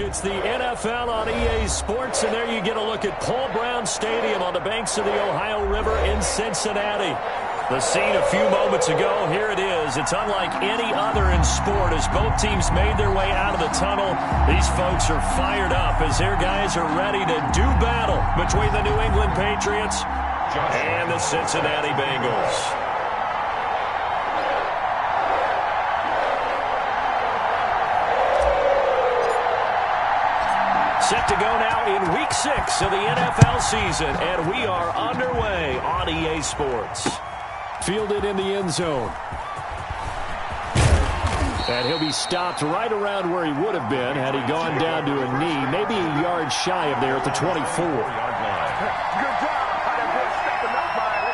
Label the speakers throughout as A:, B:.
A: It's the NFL on EA Sports, and there you get a look at Paul Brown Stadium on the banks of the Ohio River in Cincinnati. The scene a few moments ago, here it is. It's unlike any other in sport as both teams made their way out of the tunnel. These folks are fired up as their guys are ready to do battle between the New England Patriots and the Cincinnati Bengals. Set to go now in Week 6 of the NFL season, and we are underway on EA Sports. Fielded in the end zone. And he'll be stopped right around where he would have been had he gone down to a knee, maybe a yard shy of there at the 24-yard line.
B: Good job. How that boy stepping up, Miley.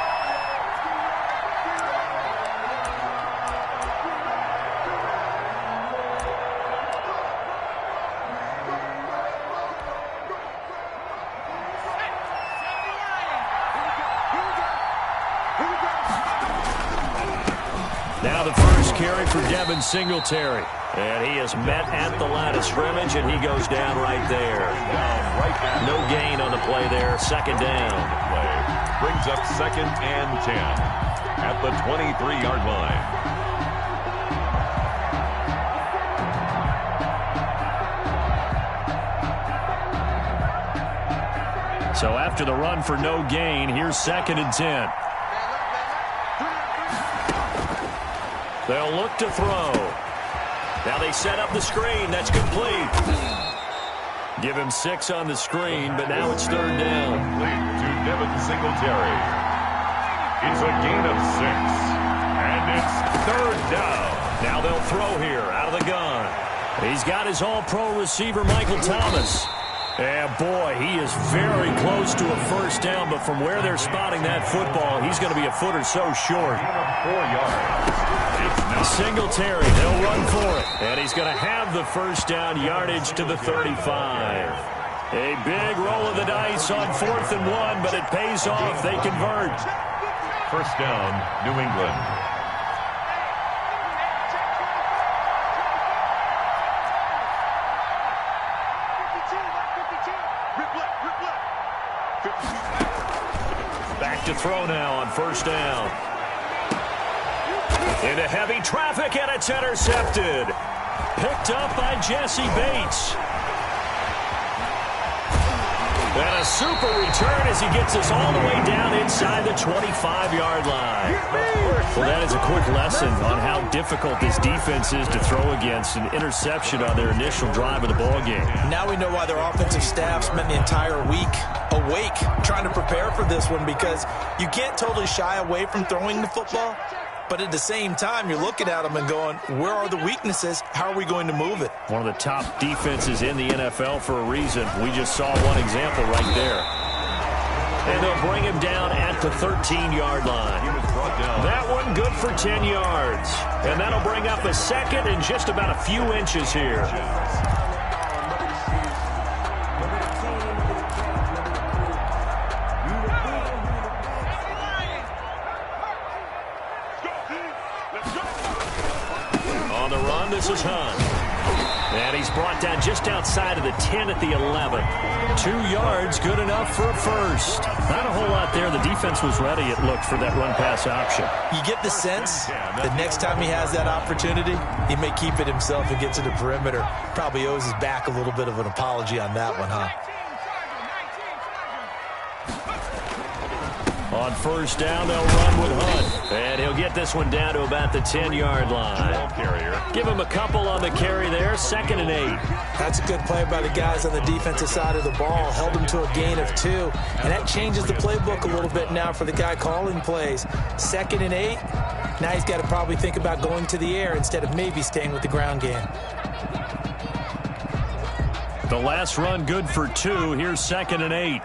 A: Now the first carry for Devin Singletary. And he is met at the line of scrimmage, and he goes down right there. No gain on the play there. Second down.
C: Brings up 2nd and 10 at the 23-yard line.
A: So after the run for no gain, here's 2nd and 10. They'll look to throw. Now they set up the screen. That's complete. Give him 6 on the screen, but now it's 3rd down.
C: To Devin Singletary. It's a gain of 6. And it's 3rd down.
A: Now they'll throw here out of the gun. He's got his all-pro receiver, Michael Thomas. And boy, he is very close to a first down, but from where they're spotting that football, he's going to be a foot or so short.
C: 4 yards.
A: Singletary, they'll run for it. And he's going to have the first down, yardage to the 35. A big roll of the dice on 4th and 1, but it pays off. They convert.
C: First down, New England.
A: Back to throw now on first down. Into heavy traffic, and it's intercepted. Picked up by Jesse Bates. And a super return as he gets us all the way down inside the 25-yard line. Well, that is a quick lesson on how difficult this defense is to throw against. An interception on their initial drive of the ballgame.
D: Now we know why their offensive staff spent the entire week awake trying to prepare for this one, because you can't totally shy away from throwing the football. But at the same time, you're looking at them and going, where are the weaknesses? How are we going to move it?
A: One of the top defenses in the NFL for a reason. We just saw one example right there. And they'll bring him down at the 13-yard line.
C: He was brought down.
A: That one good for 10 yards. And that'll bring up a second and just about a few inches here. This is Hunt. And he's brought down just outside of the 10 at the 11. 2 yards, good enough for a first. Not a whole lot there. The defense was ready, it looked, for that run-pass option.
D: You get the sense that next time he has that opportunity, he may keep it himself and get to the perimeter. Probably owes his back a little bit of an apology on that one, huh?
A: On first down, they'll run with Hunt. And he'll get this one down to about the 10-yard line. Give him a couple on the carry there. 2nd and 8.
D: That's a good play by the guys on the defensive side of the ball. Held him to a gain of 2. And that changes the playbook a little bit now for the guy calling plays. 2nd and 8. Now he's got to probably think about going to the air instead of maybe staying with the ground game.
A: The last run good for 2. Here's 2nd and 8.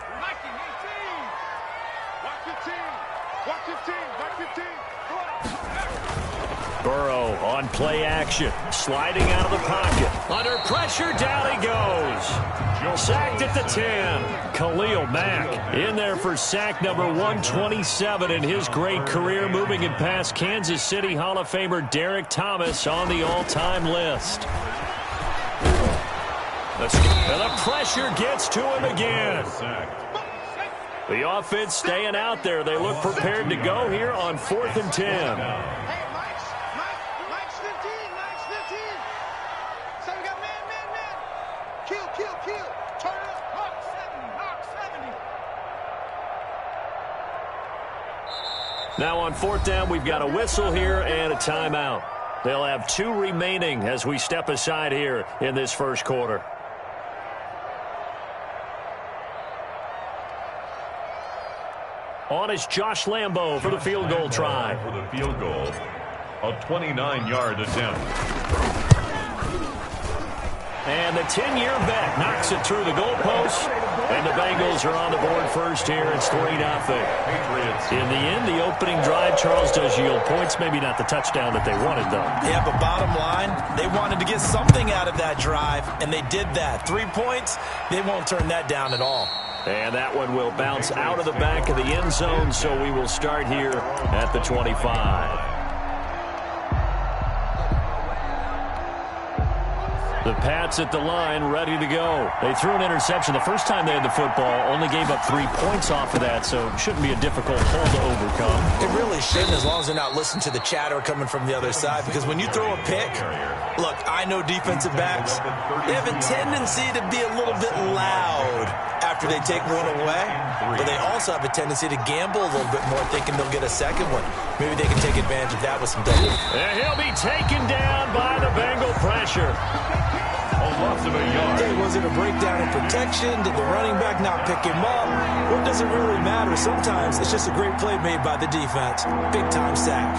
A: Burrow on play action, sliding out of the pocket. Under pressure, down he goes. Sacked at the 10. Khalil Mack in there for sack number 127 in his great career, moving it past Kansas City Hall of Famer Derek Thomas on the all-time list. And the pressure gets to him again. The offense staying out there. They look prepared to go here on 4th and 10.
B: Mike's 15. So we got man. Kill. Turn it up. Hawk 70.
A: Now on 4th down, we've got a whistle here and a timeout. They'll have 2 remaining as we step aside here in this first quarter. On is Josh Lambo for the field goal try.
C: For the field goal, a 29-yard attempt.
A: And the 10-year vet knocks it through the goalpost. And the Bengals are on the board first here. It's 3-0.
C: Patriots.
A: In the end, the opening drive, Charles, does yield points. Maybe not the touchdown that they wanted, though.
D: Yeah, but bottom line, they wanted to get something out of that drive, and they did that. 3 points, they won't turn that down at all.
A: And that one will bounce out of the back of the end zone, so we will start here at the 25. The Pats at the line, ready to go. They threw an interception the first time they had the football, only gave up 3 points off of that, so it shouldn't be a difficult hole to overcome.
D: It really shouldn't, as long as they're not listening to the chatter coming from the other side, because when you throw a pick, look, I know defensive backs, they have a tendency to be a little bit loud after they take one away, but they also have a tendency to gamble a little bit more, thinking they'll get a second one. Maybe they can take advantage of that with some double.
A: And he'll be taken down by the Bengal pressure.
C: A loss of a yard.
D: Hey, was it a breakdown in protection? Did the running back not pick him up? What does it really matter? Sometimes it's just a great play made by the defense. Big-time sack.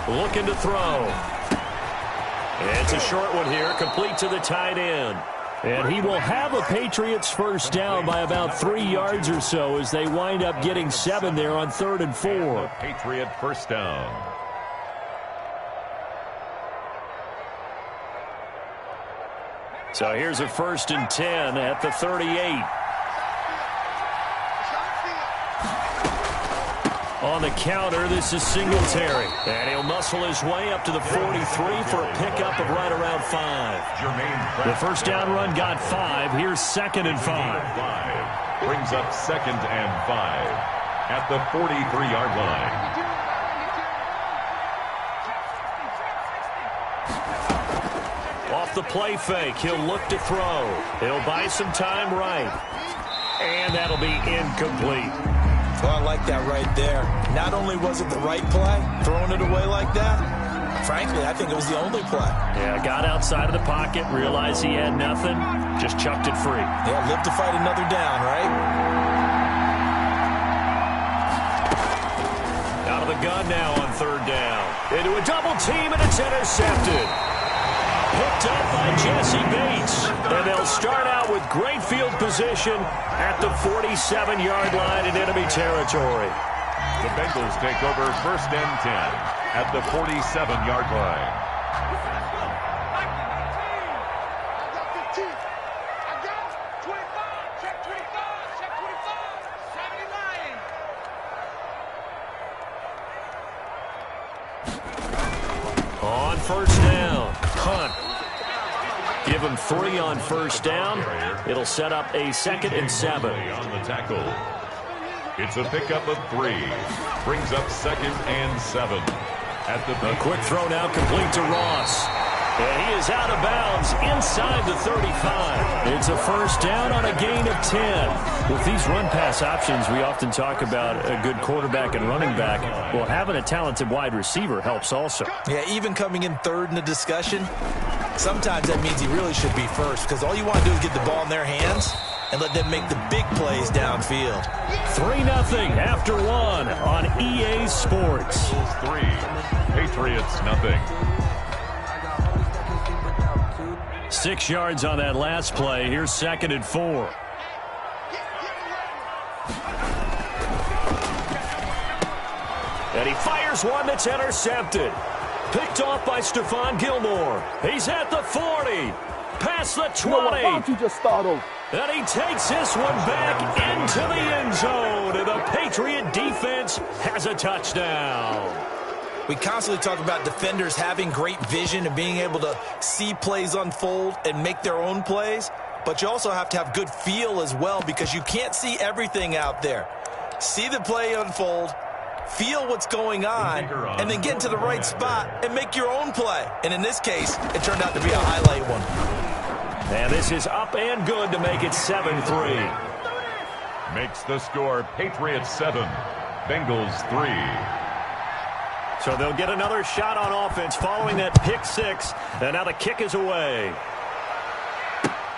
A: Looking to throw. It's a short one here, complete to the tight end. And he will have a Patriots first down by about 3 yards or so as they wind up getting 7 there on 3rd and 4.
C: Patriot first down.
A: So here's a 1st and 10 at the 38. On the counter, this is Singletary. And he'll muscle his way up to the 43 for a pickup of right around 5. The first down run got 5. Here's 2nd and 5.
C: Brings up 2nd and 5 at the 43-yard line.
A: Off the play fake, he'll look to throw. He'll buy some time right. And that'll be incomplete.
D: Well, I like that right there. Not only was it the right play, throwing it away like that, frankly, I think it was the only play.
A: Yeah, got outside of the pocket, realized he had nothing, just chucked it free.
D: Yeah, live to fight another down, right?
A: Out of the gun now on 3rd down. Into a double team, and it's intercepted. Picked up by Jesse Bates. And they'll start out with great field position at the 47-yard line in enemy territory.
C: The Bengals take over 1st and 10 at the 47-yard line.
B: I got 25. Check 25. Check 25. 79.
A: On 1st down, punt. Give him 3 on 1st down. It'll set up a 2nd and 7.
C: On the tackle. It's a pickup of 3. Brings up 2nd and 7. At the
A: A quick throw now complete to Ross. And he is out of bounds inside the 35. It's a first down on a gain of 10. With these run-pass options, we often talk about a good quarterback and running back. Well, having a talented wide receiver helps also.
D: Yeah, even coming in 3rd in the discussion, sometimes that means he really should be first, because all you want to do is get the ball in their hands and let them make the big plays downfield.
A: 3-0 after 1 on EA Sports.
C: 3. Patriots nothing.
A: 6 yards on that last play. Here's 2nd and 4. And he fires one that's intercepted. Picked off by Stephon Gilmore. He's at the 40. Past the 20.
B: Why don't you just start over?
A: And he takes this one back into the end zone. And the Patriot defense has a touchdown.
D: We constantly talk about defenders having great vision and being able to see plays unfold and make their own plays, but you also have to have good feel as well because you can't see everything out there. See the play unfold, feel what's going on, and then get into the right spot and make your own play. And in this case, it turned out to be a highlight one.
A: And this is up and good to make it 7-3.
C: Makes the score Patriots 7, Bengals 3.
A: So they'll get another shot on offense following that pick six. And now the kick is away.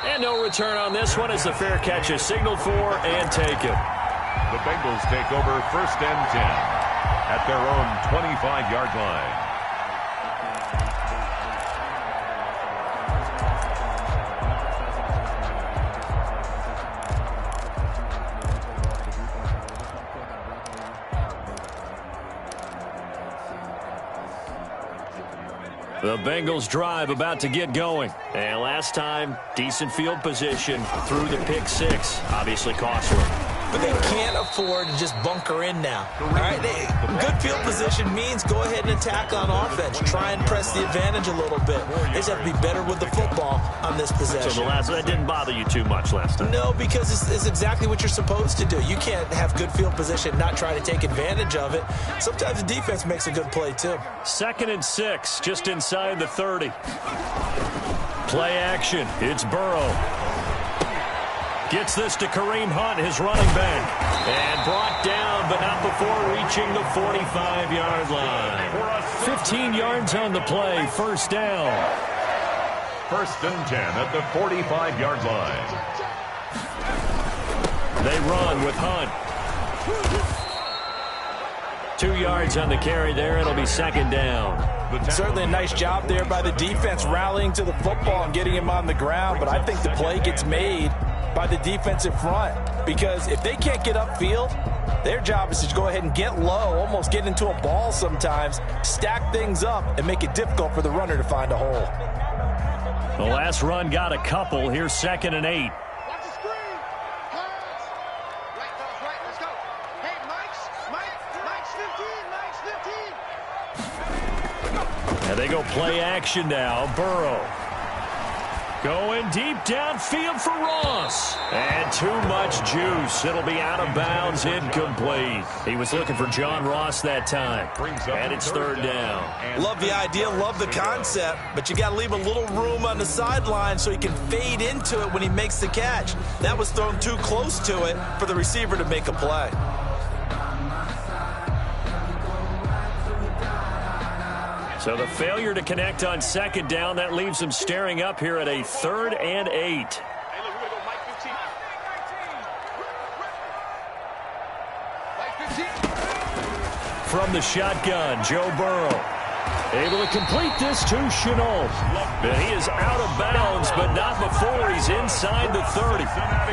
A: And no return on this one as the fair catch is signaled for and taken.
C: The Bengals take over 1st and 10 at their own 25-yard line.
A: The Bengals drive about to get going. And last time, decent field position through the pick six. Obviously costly.
D: But they can't afford to just bunker in now. All right, good field position means go ahead and attack on offense. Try and press the advantage a little bit. They just have to be better with the football on this possession.
A: So that didn't bother you too much last time?
D: No, because it's exactly what you're supposed to do. You can't have good field position and not try to take advantage of it. Sometimes the defense makes a good play, too.
A: 2nd and 6, just inside the 30. Play action. It's Burrow. Gets this to Kareem Hunt, his running back. And brought down, but not before reaching the 45-yard line. 15 yards on the play, 1st down.
C: 1st and 10 at the 45-yard line.
A: They run with Hunt. 2 yards on the carry there. It'll be 2nd down.
D: Certainly a nice job there by the defense rallying to the football and getting him on the ground, but I think the play gets made by the defensive front because if they can't get upfield, their job is to go ahead and get low, almost get into a ball sometimes, stack things up, and make it difficult for the runner to find a hole.
A: The last run got a couple. Here's 2nd and 8.
B: Watch the screen. Pass. Right, dog, right. Let's go. Hey, Mike's 15.
A: And they go play action now. Burrow. Going deep downfield for Ross. And too much juice. It'll be out of bounds, incomplete. He was looking for John Ross that time. And it's 3rd down.
D: Love the idea, love the concept, but you got to leave a little room on the sideline so he can fade into it when he makes the catch. That was thrown too close to it for the receiver to make a play.
A: So the failure to connect on 2nd down, that leaves them staring up here at a 3rd and 8.
B: Hey, look, we're going to go Mike 15. Mike 15.
A: From the shotgun, Joe Burrow. Able to complete this to Chenault. But he is out of bounds, but not before he's inside the 30.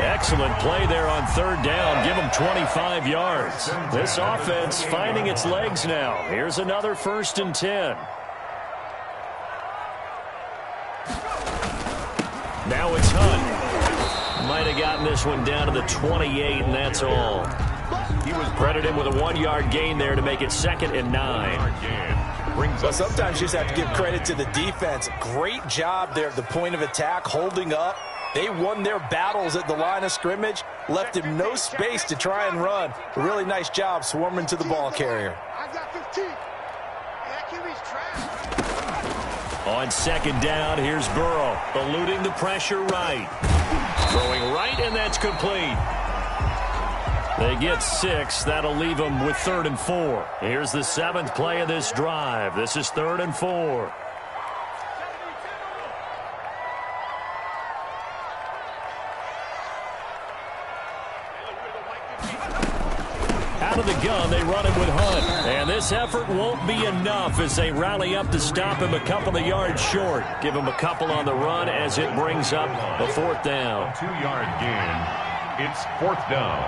A: Excellent play there on 3rd down. Give him 25 yards. This offense finding its legs now. Here's another 1st and 10. Now it's Hunt. Might have gotten this one down to the 28, and that's all. He was credited with a 1-yard gain there to make it 2nd and 9.
D: Well, sometimes you just have to give credit to the defense. Great job there at the point of attack, holding up. They won their battles at the line of scrimmage, left him no space to try and run. A really nice job swarming to the ball carrier.
B: I got 15. Hey, that QB's trash.
A: On 2nd down, here's Burrow, eluding the pressure right. Throwing right, and that's complete. They get 6. That'll leave them with 3rd and 4. Here's the 7th play of this drive. This is 3rd and 4. Out of the gun, they run him with Hunt. And this effort won't be enough as they rally up to stop him a couple of yards short. Give him a couple on the run as it brings up a 4th down.
C: 2-yard gain. It's 4th down.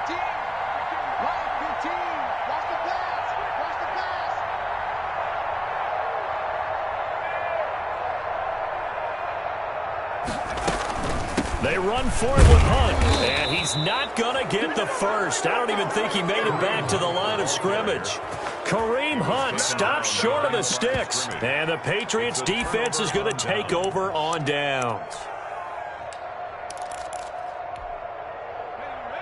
B: 15. Mike 15. Watch the pass. Watch the pass.
A: They run for it with Hunt, and he's not going to get the first. I don't even think he made it back to the line of scrimmage. Kareem Hunt stops short of the sticks, and the Patriots defense is going to take over on downs.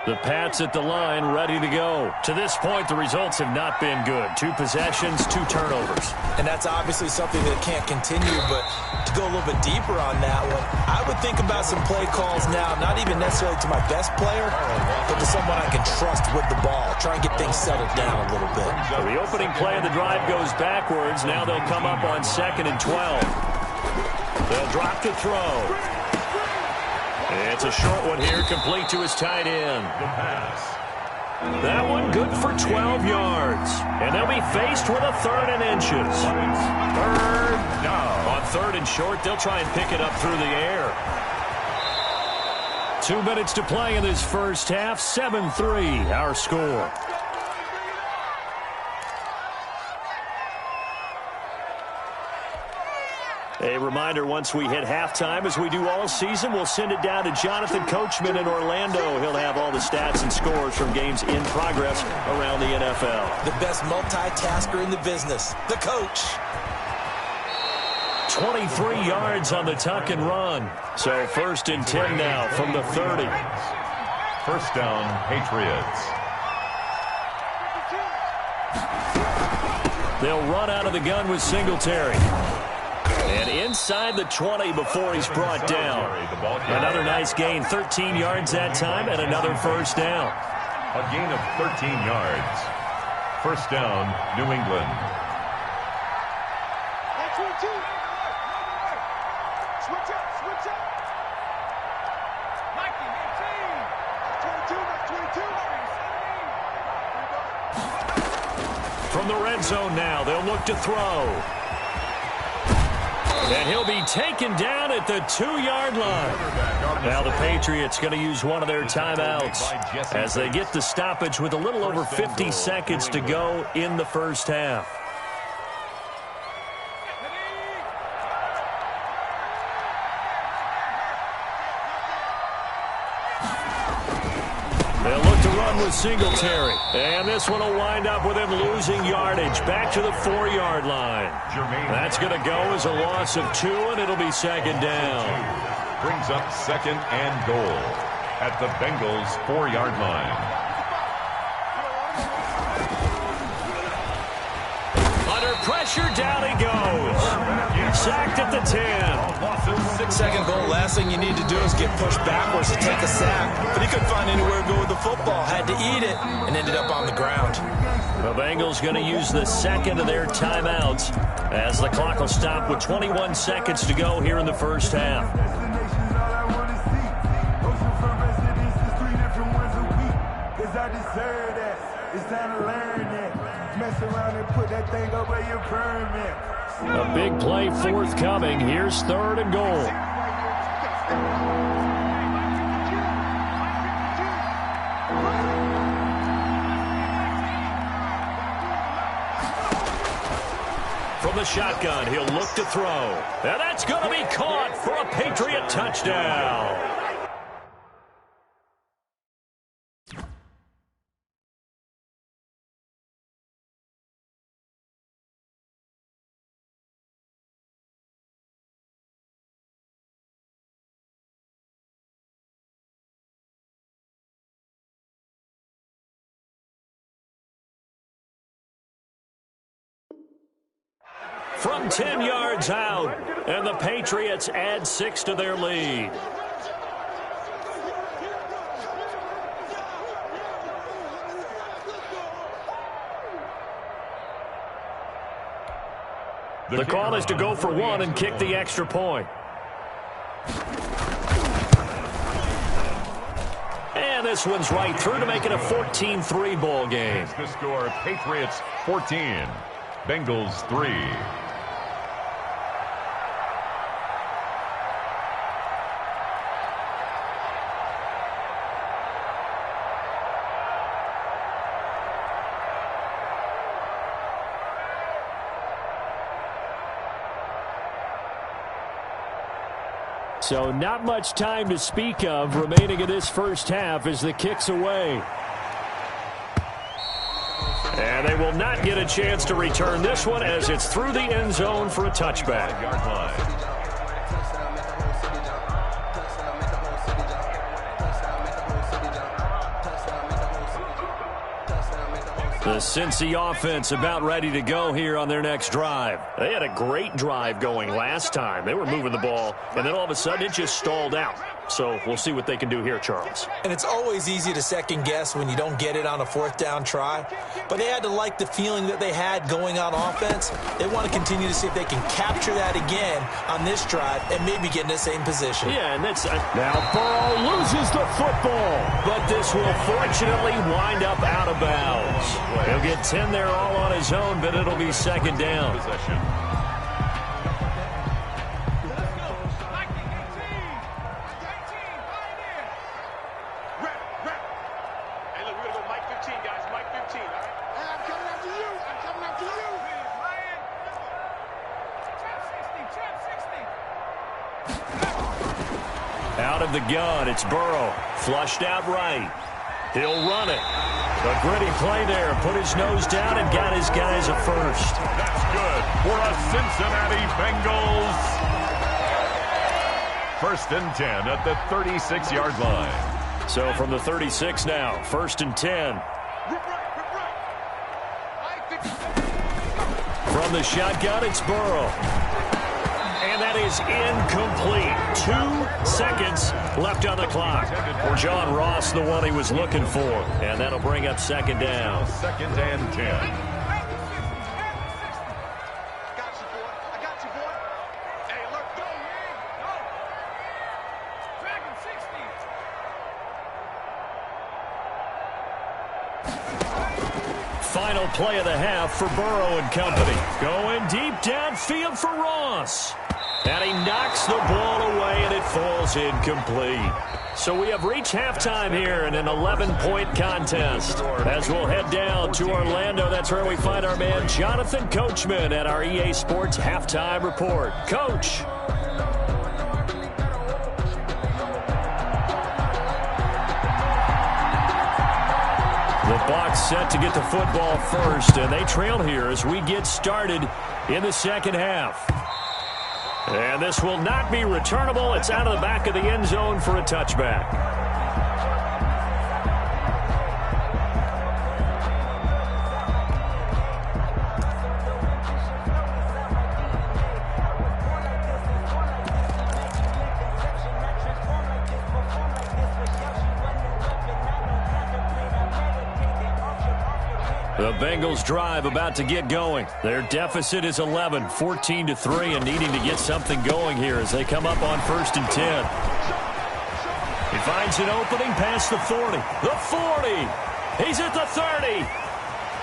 A: The Pats at the line, ready to go. To this point, the results have not been good. 2 possessions, 2 turnovers.
D: And that's obviously something that can't continue, but to go a little bit deeper on that one, I would think about some play calls now, not even necessarily to my best player, but to someone I can trust with the ball. Try and get things settled down a little bit.
A: So the opening play of the drive goes backwards. Now they'll come up on 2nd and 12. They'll drop to throw. It's a short one here, complete to his tight end.
C: The pass.
A: That one good for 12 yards. And they'll be faced with a 3rd and inches. 3rd down. On 3rd and short, they'll try and pick it up through the air. 2 minutes to play in this first half. 7-3, our score. A reminder, once we hit halftime, as we do all season, we'll send it down to Jonathan Coachman in Orlando. He'll have all the stats and scores from games in progress around the NFL.
D: The best multitasker in the business, the coach.
A: 23 yards on the tuck and run. So 1st and 10 now from the 30.
C: First down, Patriots.
A: They'll run out of the gun with Singletary. And inside the 20 before he's brought down. Another nice gain, 13 yards that time, and another first down.
C: A gain of 13 yards. First down, New England.
B: Switch up, switch up. 22, 22.
A: From the red zone now, they'll look to throw. And he'll be taken down at the 2-yard line. Now the Patriots going to use one of their timeouts as they get the stoppage with a little over 50 seconds to go in the first half. They'll look to run with Singletary. And this one will wind up with him losing yardage back to the 4-yard line. That's going to go as a loss of 2, and it'll be 2nd down.
C: Brings up 2nd and goal at the Bengals' 4-yard line.
A: Under pressure, down he goes. Sacked at the 10.
D: 2nd goal, last thing you need to do is get pushed backwards to take a sack. But he couldn't find anywhere to go with the football. Had to eat it and ended up on the ground.
A: The Bengals going to use the 2nd of their timeouts as the clock will stop with 21 seconds to go here in the first half. A big play forthcoming. Here's 3rd and goal. From the shotgun, he'll look to throw. And that's going to be caught for a Patriot touchdown. From 10 yards out, and the Patriots add 6 to their lead. The call is to go for 1 and kick the extra point. And this one's right through to make it a 14-3 ball game.
C: The score, Patriots 14, Bengals 3.
A: So not much time to speak of remaining in this first half as the kick's away. And they will not get a chance to return this one as it's through the end zone for a touchback. The Cincy offense about ready to go here on their next drive. They had a great drive going last time. They were moving the ball, and then all of a sudden it just stalled out. So we'll see what they can do here, Charles.
D: And it's always easy to second guess when you don't get it on a fourth down try. But they had to like the feeling that they had going on offense. They want to continue to see if they can capture that again on this drive and maybe get in the same position.
A: Yeah, and that's... now Burrow loses the football, but this will fortunately wind up out of bounds. He'll get 10 there all on his own, but it'll be second down. Out of the gun, it's Burrow. Flushed out right. He'll run it. A gritty play there. Put his nose down and got his guys a first.
C: That's good for a Cincinnati Bengals. 1st and 10 at the 36-yard line.
A: So from the 36 now, 1st and 10. From the shotgun, it's Burrow. And that is incomplete. 2 seconds left on the clock. John Ross, the one he was looking for. And that'll bring up second down.
C: 2nd and 10.
A: Final play of the half for Burrow and company. Going deep downfield for Ross. And he knocks the ball away, and it falls incomplete. So we have reached halftime here in an 11-point contest. As we'll head down to Orlando, that's where we find our man Jonathan Coachman at our EA Sports Halftime Report. Coach. The Bucs set to get the football first, and they trail here as we get started in the second half. And this will not be returnable. It's out of the back of the end zone for a touchback. The Bengals drive about to get going. Their deficit is 11, 14-3, and needing to get something going here as they come up on 1st and 10. He finds an opening past the 40. The 40. He's at the 30.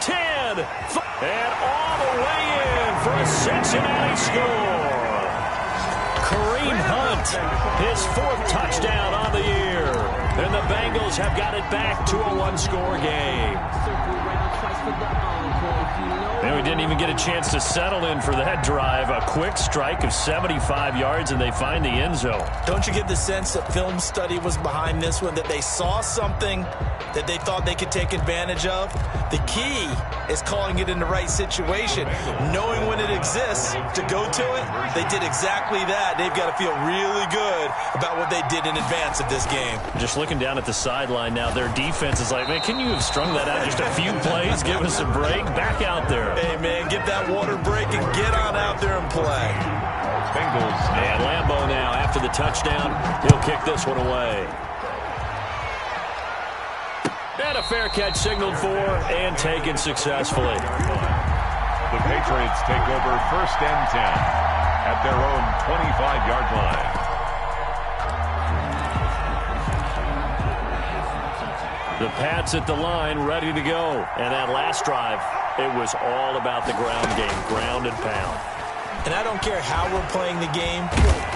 A: 10. And all the way in for a Cincinnati score. Kareem Hunt, his 4th touchdown on the year. And the Bengals have got it back to a one-score game. And we didn't even get a chance to settle in for that drive. A quick strike of 75 yards, and they find the end zone.
D: Don't you get the sense that film study was behind this one, that they saw something that they thought they could take advantage of? The key is calling it in the right situation, knowing when it exists to go to it. They did exactly that. They've got to feel really good about what they did in advance of this game.
A: Just looking down at the sideline now, their defense is like, man, can you have strung that out just a few plays? Give us a break. Back out there.
D: Hey, man, get that water break and get on out there and play.
C: Bengals.
A: And Lambeau now, after the touchdown, he'll kick this one away. And a fair catch signaled for and taken successfully.
C: The Patriots take over 1st and 10 at their own 25-yard line.
A: The Pats at the line, ready to go. And that last drive, it was all about the ground game, ground and pound.
D: And I don't care how we're playing the game.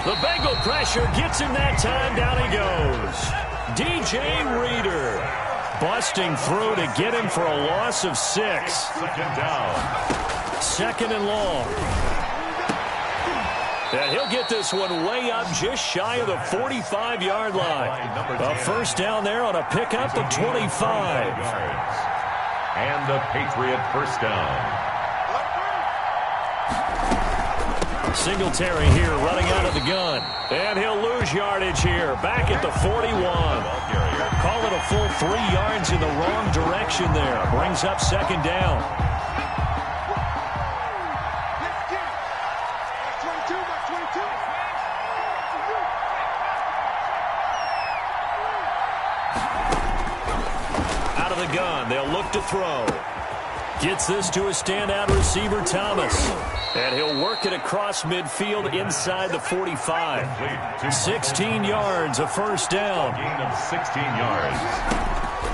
A: The Bengal pressure gets him that time. Down he goes. DJ Reader busting through to get him for a loss of 6.
C: 2nd down.
A: 2nd and long. And he'll get this one way up just shy of the 45-yard line. A first down there on a pickup of 25.
C: And the Patriot first down.
A: Singletary here running out of the gun. And he'll lose yardage here. Back at the 41. Call it a full 3 yards in the wrong direction there. Brings up second down. Out of the gun. They'll look to throw. Gets this to a standout receiver, Thomas. And he'll work it across midfield inside the 45. 16 yards, a first down.
C: Gain of 16 yards.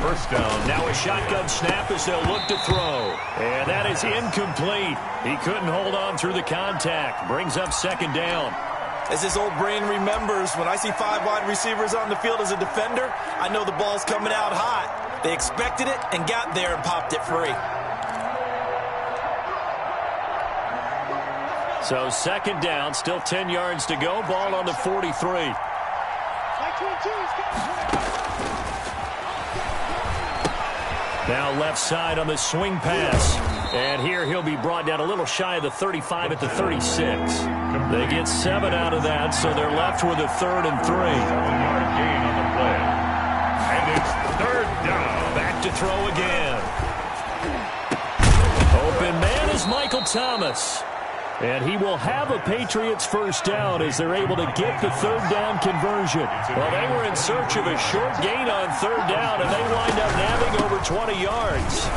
C: First down.
A: Now a shotgun snap as they'll look to throw. And that is incomplete. He couldn't hold on through the contact. Brings up second down.
E: As his old brain remembers, when I see 5 wide receivers on the field as a defender, I know the ball's coming out hot. They expected it and got there and popped it free.
A: So second down, still 10 yards to go. Ball on the 43. Now left side on the swing pass. And here he'll be brought down a little shy of the 35 at the 36. They get 7 out of that, so they're left with a 3rd and 3.
C: 7-yard gain on the play. And it's third down.
A: Back to throw again. Open man is Michael Thomas. And he will have a Patriots first down as they're able to get the 3rd down conversion. Well, they were in search of a short gain on 3rd down, and they wind up nabbing over 20 yards.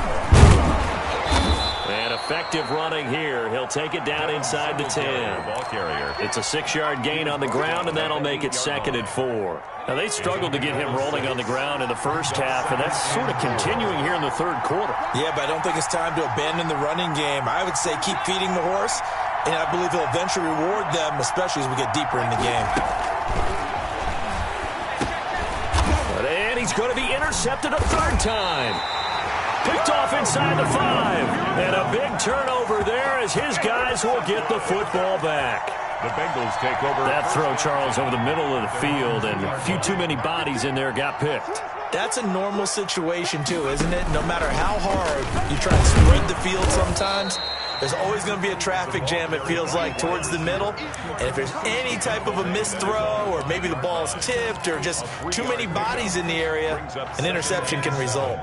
A: And effective running here. He'll take it down inside the 10.
C: Ball carrier.
A: It's a 6-yard gain on the ground, and that'll make it 2nd and 4. Now, they struggled to get him rolling on the ground in the first half, and that's sort of continuing here in the 3rd quarter.
E: Yeah, but I don't think it's time to abandon the running game. I would say keep feeding the horse, and I believe he'll eventually reward them, especially as we get deeper in the game.
A: And he's going to be intercepted a 3rd time. Picked off inside the 5. And a big turnover there as his guys will get the football back.
C: The Bengals take over.
A: That throw, Charles, over the middle of the field, and a few too many bodies in there got picked.
E: That's a normal situation, too, isn't it? No matter how hard you try to spread the field sometimes, there's always going to be a traffic jam, it feels like, towards the middle. And if there's any type of a missed throw, or maybe the ball's tipped, or just too many bodies in the area, an interception can result.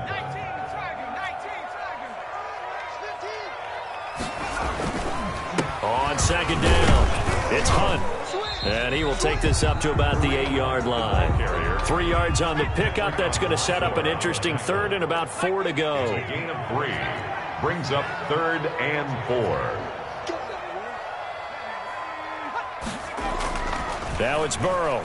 A: On second down, it's Hunt. And he will take this up to about the 8-yard line. 3 yards on the pickup. That's going to set up an interesting 3rd and about 4 to go.
C: A gain of 3. Brings up 3rd and 4.
A: Now it's Burrow.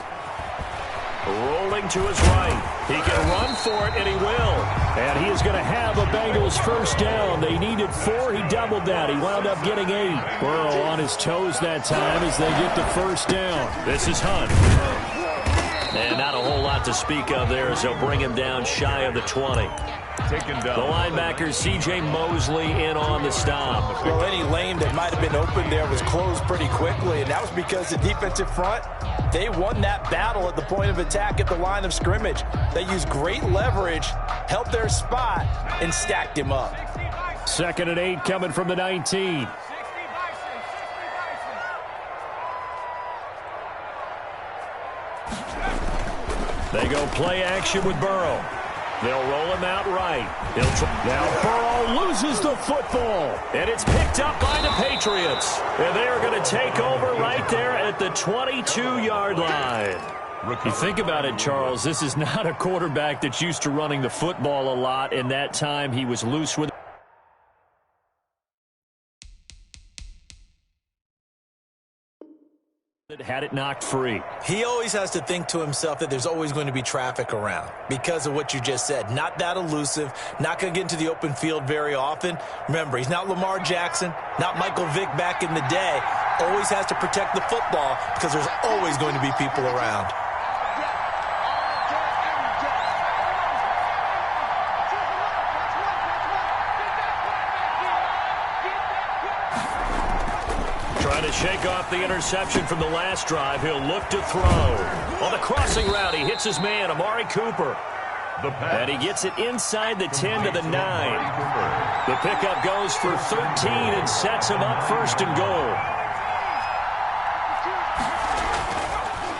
A: Rolling to his right. He can run for it, and he will. And he is going to have a Bengals first down. They needed 4. He doubled that. He wound up getting 8. Burrow on his toes that time as they get the first down. This is Hunt. And not a whole lot to speak of there as they'll bring him down shy of the 20.
C: Taken down.
A: The linebacker, C.J. Mosley, in on the stop.
E: Well, any lane that might have been open there was closed pretty quickly, and that was because the defensive front, they won that battle at the point of attack at the line of scrimmage. They used great leverage, held their spot, and stacked him up.
A: 2nd and 8 coming from the 19. They go play action with Burrow. They'll roll him out right. Now Burrow loses the football. And it's picked up by the Patriots. And they are going to take over right there at the 22-yard line. You think about it, Charles, this is not a quarterback that's used to running the football a lot. In that time, he was loose with it. Had it knocked free.
E: He always has to think to himself that there's always going to be traffic around because of what you just said. Not that elusive, not going to get into the open field very often. Remember, he's not Lamar Jackson, not Michael Vick back in the day. Always has to protect the football because there's always going to be people around.
A: Trying to shake off the interception from the last drive. He'll look to throw. On the crossing route, he hits his man, Amari Cooper. And he gets it inside the 10 to the 9. The pickup goes for 13 and sets him up first and goal.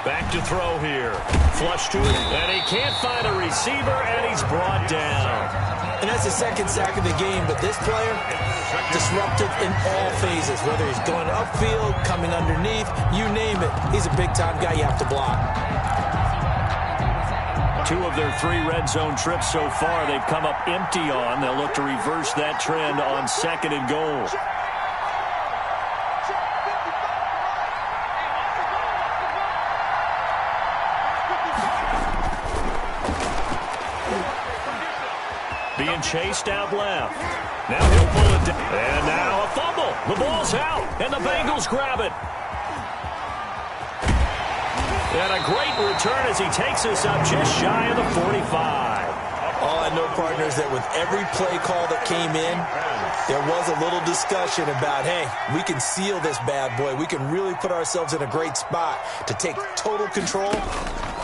A: Back to throw here. Flush to it, and he can't find a receiver, and he's brought down.
D: And that's the second sack of the game, but this player, disruptive in all phases, whether he's going upfield, coming underneath, you name it. He's a big-time guy you have to block.
A: 2 of their 3 red zone trips so far, they've come up empty on. They'll look to reverse that trend on 2nd and goal. Being chased out left. Now he'll pull it down. And now a fumble. The ball's out, and the Bengals grab it. And a great return as he takes us up just shy of the 45.
D: All I know, partners, that with every play call that came in, there was a little discussion about, hey, we can seal this bad boy. We can really put ourselves in a great spot to take total control,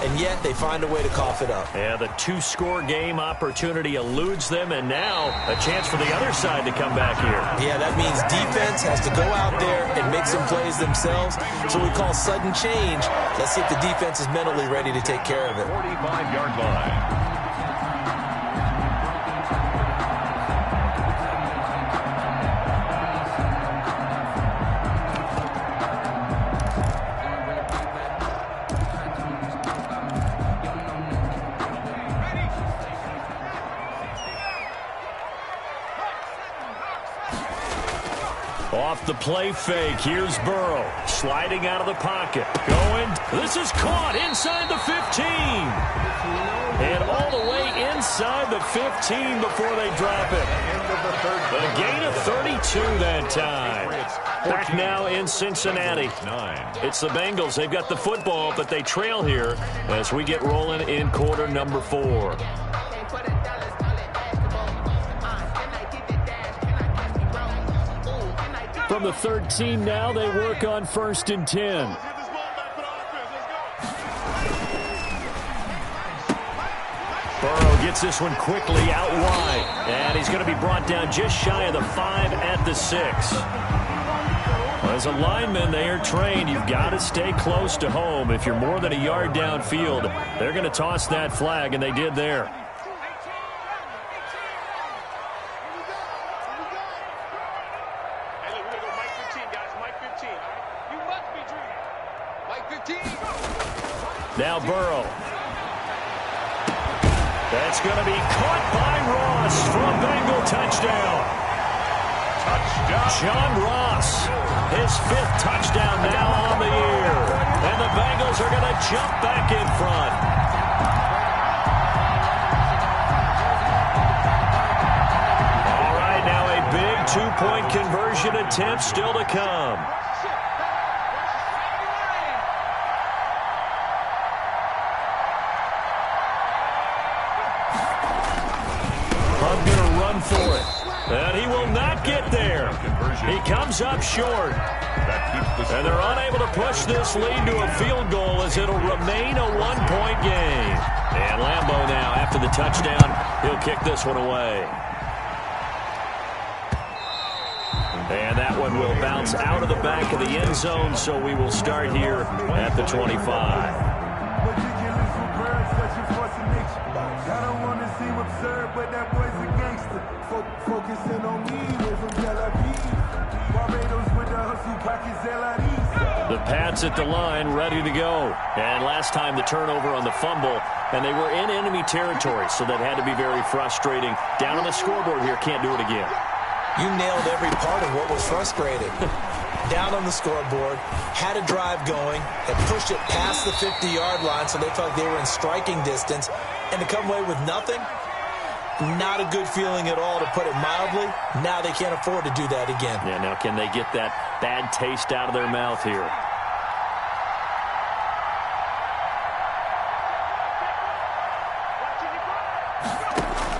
D: and yet they find a way to cough it up.
A: Yeah, the 2-score game opportunity eludes them, and now a chance for the other side to come back here.
D: Yeah, that means defense has to go out there and make some plays themselves. So we call sudden change. Let's see if the defense is mentally ready to take care of it.
C: 45-yard line.
A: Off the play fake, here's Burrow, sliding out of the pocket, going, this is caught inside the 15, and all the way inside the 15 before they drop it. A gain of 32 that time. Back now in Cincinnati. It's the Bengals. They've got the football, but they trail here as we get rolling in quarter number 4. From the 13 now, they work on 1st and 10. Burrow gets this one quickly out wide, and he's going to be brought down just shy of the 5 at the 6. As a lineman, they are trained. You've got to stay close to home. If you're more than a yard downfield, they're going to toss that flag, and they did there. Now Burrow. That's going to be caught by Ross for a Bengal touchdown. John Ross, his 5th touchdown now on the year. And the Bengals are going to jump back in front. All right, now a big 2-point conversion attempt still to come. For it. And he will not get there. He comes up short. And they're unable to push this lead to a field goal as it'll remain a 1-point game. And Lambeau now, after the touchdown, he'll kick this one away. And that one will bounce out of the back of the end zone, so we will start here at the 25. The Pats at the line, ready to go. And last time the turnover on the fumble, and they were in enemy territory, so that had to be very frustrating. Down on the scoreboard here, can't do it again.
D: You nailed every part of what was frustrating. Down on the scoreboard, had a drive going, had pushed it past the 50-yard line, so they felt like they were in striking distance, and to come away with nothing, not a good feeling at all, to put it mildly. Now they can't afford to do that again.
A: Yeah, now can they get that bad taste out of their mouth here?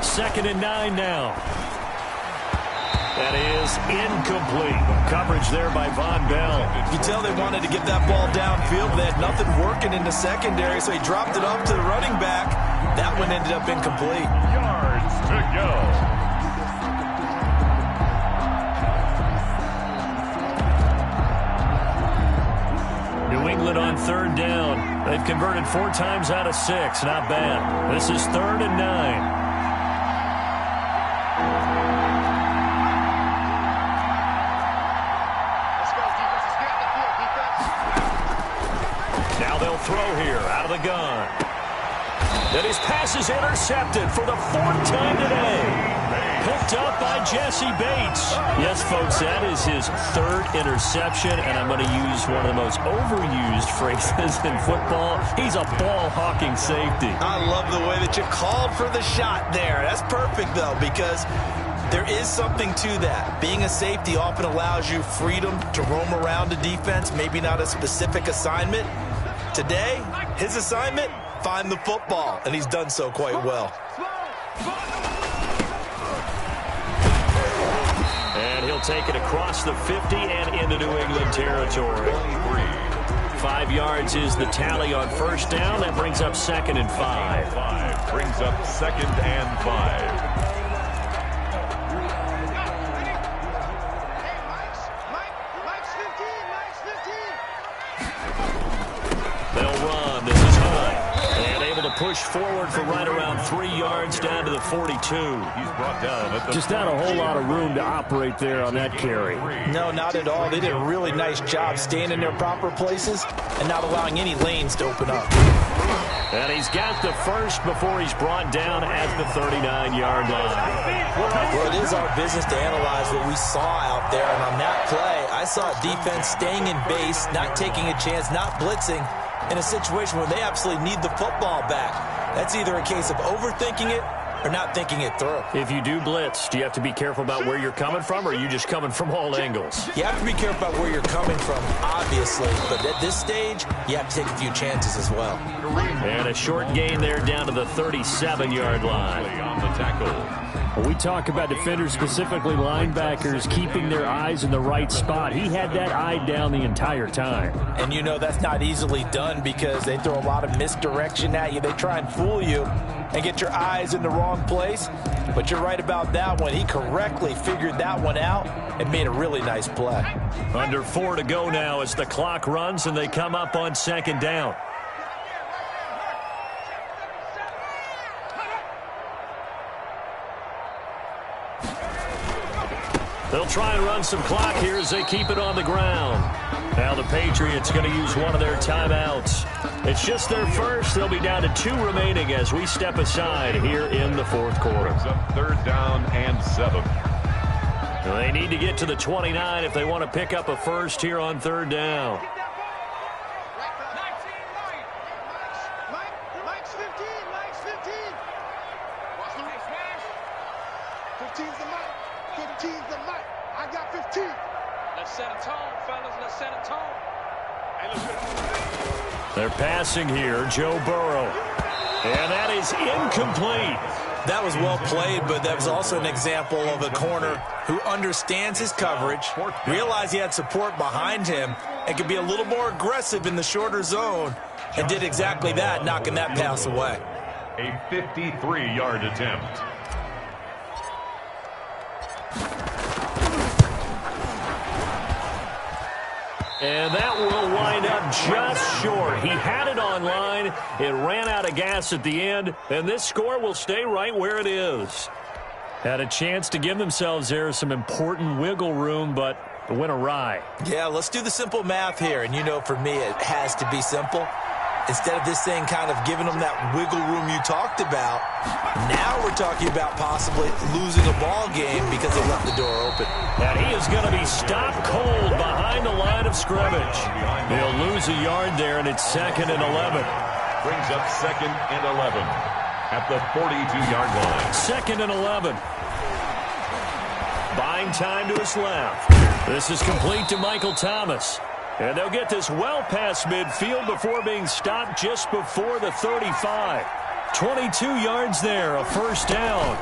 A: Second and 9 now. That is incomplete. Coverage there by Von Bell.
E: You tell they wanted to get that ball downfield, but they had nothing working in the secondary, so he dropped it off to the running back. That one ended up incomplete.
C: Yards to go.
A: New England on third down. They've converted 4 times out of 6. Not bad. This is 3rd and 9. Now they'll throw here out of the gun. And his pass is intercepted for the 4th time today. Picked up by Jesse Bates. Yes, folks, that is his 3rd interception, and I'm going to use one of the most overused phrases in football. He's a ball-hawking safety.
E: I love the way that you called for the shot there. That's perfect, though, because there is something to that. Being a safety often allows you freedom to roam around the defense, maybe not a specific assignment. Today, his assignment, find the football, and he's done so quite well.
A: And he'll take it across the 50 and into New England territory. 5 yards is the tally on first down. That brings up 2nd and 5.
C: Brings up 2nd and 5.
A: They'll run. This is high. And able to push forward for right around 3 yards down to the 42.
C: He's brought down at the
A: Just not a whole lot of room to operate there on that carry.
E: No, not at all. They did a really nice job staying in their proper places and not allowing any lanes to open up.
A: And he's got the first before he's brought down at the 39-yard line.
E: Well, it is our business to analyze what we saw out there. And on that play, I saw defense staying in base, not taking a chance, not blitzing, in a situation where they absolutely need the football back. That's either a case of overthinking it or not thinking it through.
A: If you do blitz, do you have to be careful about where you're coming from, or are you just coming from all angles?
E: You have to be careful about where you're coming from, obviously. But at this stage, you have to take a few chances as well.
A: And a short gain there down to the 37-yard line.
C: on the tackle.
A: When we talk about defenders, specifically linebackers, keeping their eyes in the right spot, he had that eye down the entire time.
E: And you know that's not easily done because they throw a lot of misdirection at you. They try and fool you and get your eyes in the wrong place. But you're right about that one. He correctly figured that one out and made a really nice play.
A: Under 4 to go now as the clock runs and they come up on 2nd down. They'll try and run some clock here as they keep it on the ground. Now the Patriots going to use one of their timeouts. It's just their first. They'll be down to 2 remaining as we step aside here in the 4th quarter.
C: Brings up 3rd down and 7.
A: They need to get to the 29 if they want to pick up a first here on 3rd down.
B: Mike's 15. 15's the mic. 15's the mic. I got 15.
F: Let's set a tone, fellas. Let's set a tone. Hey, look.
A: They're passing here, Joe Burrow. And that is incomplete.
E: That was well played, but that was also an example of a corner who understands his coverage, realized he had support behind him, and could be a little more aggressive in the shorter zone, and did exactly that, knocking that pass away.
C: A 53-yard attempt.
A: And that will wind up just short. He had it on line. It ran out of gas at the end, and this score will stay right where it is. Had a chance to give themselves there some important wiggle room, but it went awry.
E: Yeah, let's do the simple math here, and you know for me it has to be simple. Instead of this thing kind of giving them that wiggle room you talked about, now we're talking about possibly losing a ball game because they left the door open.
A: And he is going to be stopped cold behind the line of scrimmage. They'll lose a yard there, and it's 2nd and 11.
C: Brings up 2nd and 11 at the 42-yard line.
A: 2nd and 11. Buying time to his left. This is complete to Michael Thomas. And they'll get this well past midfield before being stopped just before the 35. 22 yards there, a first down.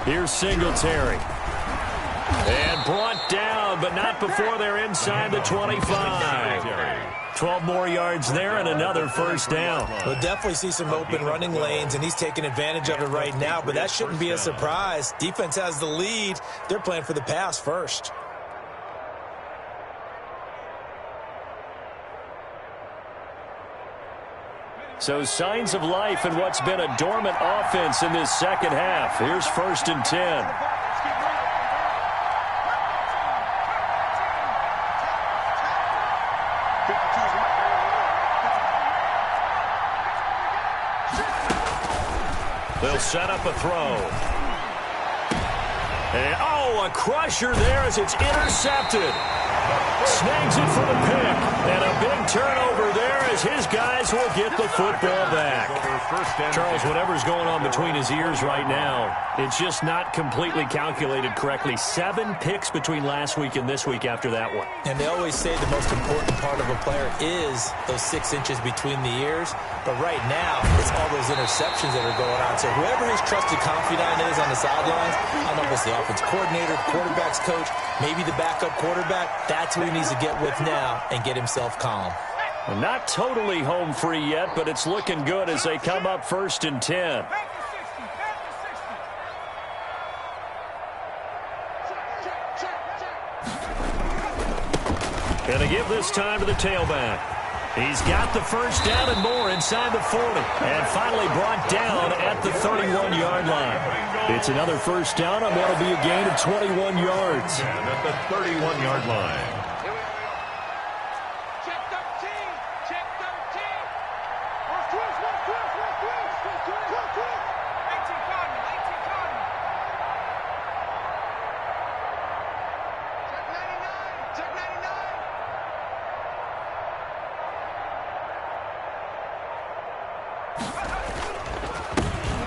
A: Here's Singletary. And brought down, but not before they're inside the 25. 12 more yards there and another first down.
D: We'll definitely see some open running lanes, and he's taking advantage of it right now, but that shouldn't be a surprise. Defense has the lead. They're playing for the pass first.
A: So signs of life in what's been a dormant offense in this second half. Here's 1st and 10. They'll set up a throw. And, a crusher there as it's intercepted. Snags it for the pick. And a big turnover there as his guys will get the football back. Charles, whatever's going on between his ears right now, it's just not completely calculated correctly. 7 picks between last week and this week after that one.
D: And they always say the most important part of a player is those 6 inches between the ears. But right now, it's all those interceptions that are going on. So whoever his trusted confidant is on the sidelines, I don't know if it's the offense coordinator, quarterback's coach, maybe the backup quarterback, that's who he needs to get with now and get himself calm.
A: Well, not totally home free yet, but it's looking good as they come up 1st and 10. Gonna give this time to the tailback. He's got the first down and more inside the 40. And finally brought down at the 31-yard line. It's another first down on what will be a gain of 21 yards.
C: And at the 31-yard line.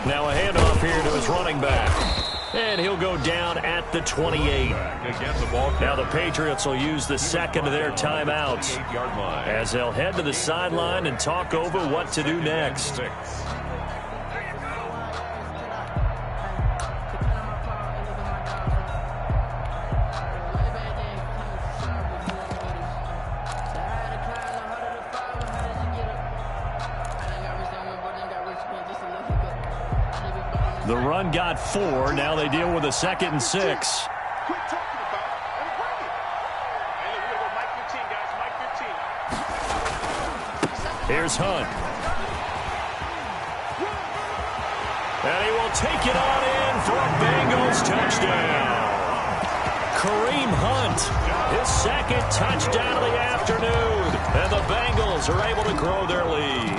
A: Now a handoff here to his running back. And he'll go down at the 28. Now the Patriots will use the second of their timeouts as they'll head to the sideline and talk over what to do next. The run got 4. Now they deal with a 2nd and 6.
B: Quit talking about it and bring it. Hey, we're going to go Mike 15, guys. Mike 15.
A: Here's Hunt. And he will take it on in for a Bengals touchdown. Kareem Hunt, his 2nd touchdown of the afternoon. And the Bengals are able to grow their lead.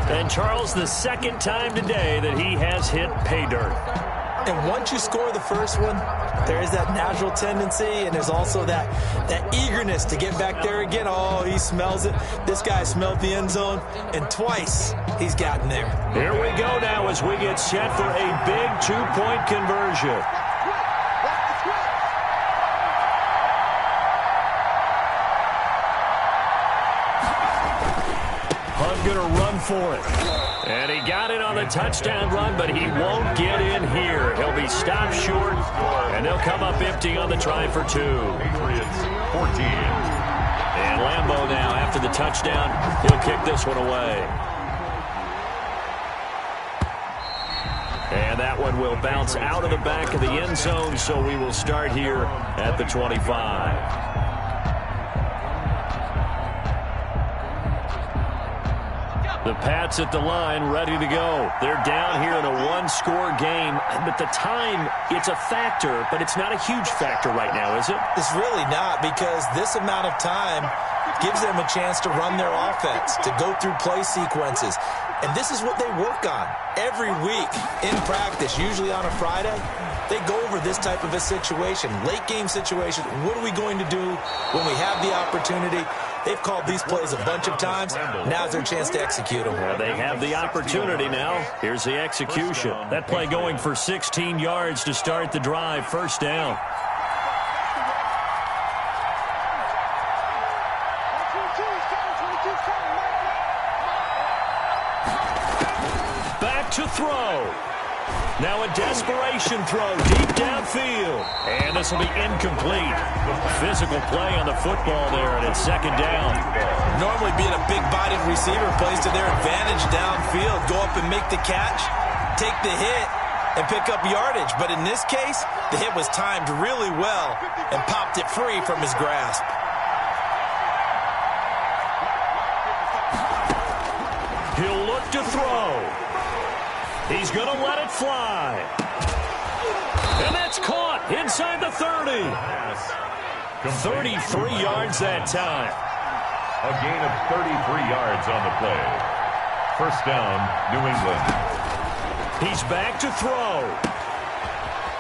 A: And Charles, the 2nd time today that he has hit pay dirt.
D: And once you score the first one, there is that natural tendency, and there's also that eagerness to get back there again. Oh, he smells it. This guy smelled the end zone, and twice he's gotten there.
A: Here we go now as we get set for a big 2-point conversion. Hunt gonna run for it. And he got it on the touchdown run, but he won't get in here. He'll be stopped short, and they'll come up empty on the try for 2.
C: Patriots 14.
A: And Lambeau now, after the touchdown, he'll kick this one away. And that one will bounce out of the back of the end zone, so we will start here at the 25. The Pats at the line, ready to go. They're down here in a 1-score game. But the time, it's a factor, but it's not a huge factor right now, is it?
D: It's really not, because this amount of time gives them a chance to run their offense, to go through play sequences. And this is what they work on every week in practice, usually on a Friday. They go over this type of a situation, late game situation. What are we going to do when we have the opportunity? They've called these plays a bunch of times. Now's their chance to execute them.
A: Well, they have the opportunity now. Here's the execution. That play going for 16 yards to start the drive. First down. Back to throw. Now a desperation throw deep downfield. And this will be incomplete. Physical play on the football there, and it's second down.
E: Normally being a big-bodied receiver plays to their advantage downfield. Go up and make the catch, take the hit, and pick up yardage. But in this case, the hit was timed really well and popped it free from his grasp.
A: He'll look to throw. He's going to let it fly. And that's caught inside the 30. 33 yards that time.
C: A gain of 33 yards on the play. First down, New England.
A: He's back to throw.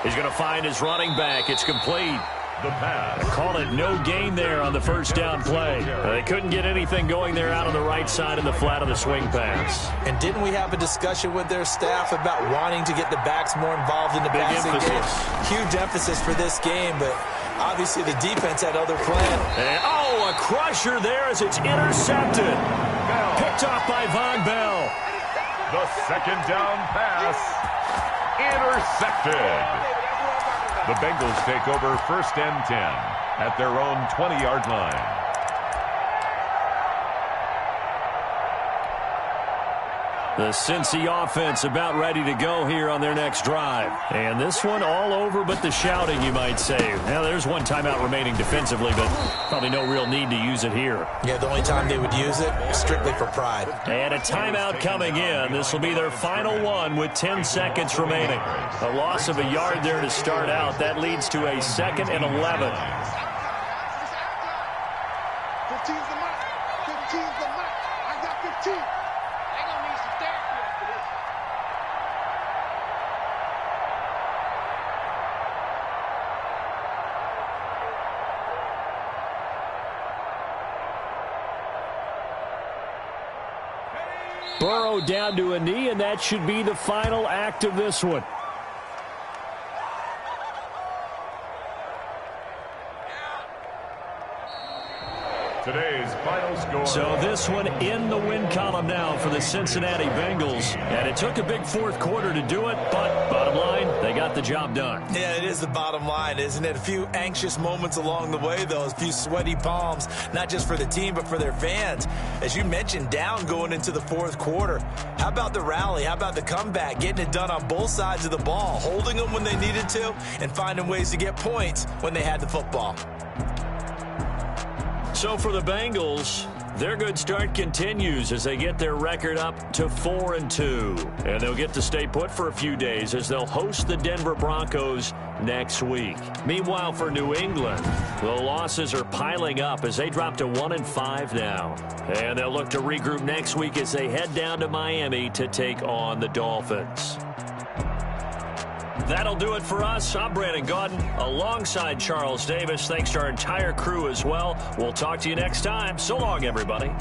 A: He's going to find his running back. It's complete.
C: The pass.
A: Call it no gain there on the first down play. They couldn't get anything going there out on the right side in the flat of the swing pass.
D: And didn't we have a discussion with their staff about wanting to get the backs more involved in the passing game? Huge emphasis for this game, but obviously the defense had other plans.
A: And, a crusher there as it's intercepted.
C: Bell.
A: Picked off by Von Bell.
C: The second down pass. Intercepted. The Bengals take over first and 10 at their own 20-yard line.
A: The Cincy offense about ready to go here on their next drive. And this one all over but the shouting, you might say. Now, there's one timeout remaining defensively, but probably no real need to use it here.
D: Yeah, the only time they would use it, strictly for pride.
A: And a timeout coming in. This will be their final one with 10 seconds remaining. A loss of a yard there to start out. That leads to a 2nd and 11.
B: 15's the mark. 15's the mark. I got 15.
F: They're going to need some therapy after this.
A: Burrow down to a knee, and that should be the final act of this one.
C: Today's final score.
A: So this one in the win column now for the Cincinnati Bengals. And it took a big fourth quarter to do it, but bottom line, they got the job done.
E: Yeah, it is the bottom line, isn't it? A few anxious moments along the way, though. A few sweaty palms, not just for the team, but for their fans. As you mentioned, down going into the fourth quarter. How about the rally? How about the comeback? Getting it done on both sides of the ball, holding them when they needed to, and finding ways to get points when they had the football.
A: So for the Bengals, their good start continues as they get their record up to 4-2. And they'll get to stay put for a few days as they'll host the Denver Broncos next week. Meanwhile, for New England, the losses are piling up as they drop to 1-5 now. And they'll look to regroup next week as they head down to Miami to take on the Dolphins. That'll do it for us. I'm Brandon Gaudin alongside Charles Davis. Thanks to our entire crew as well. We'll talk to you next time. So long, everybody.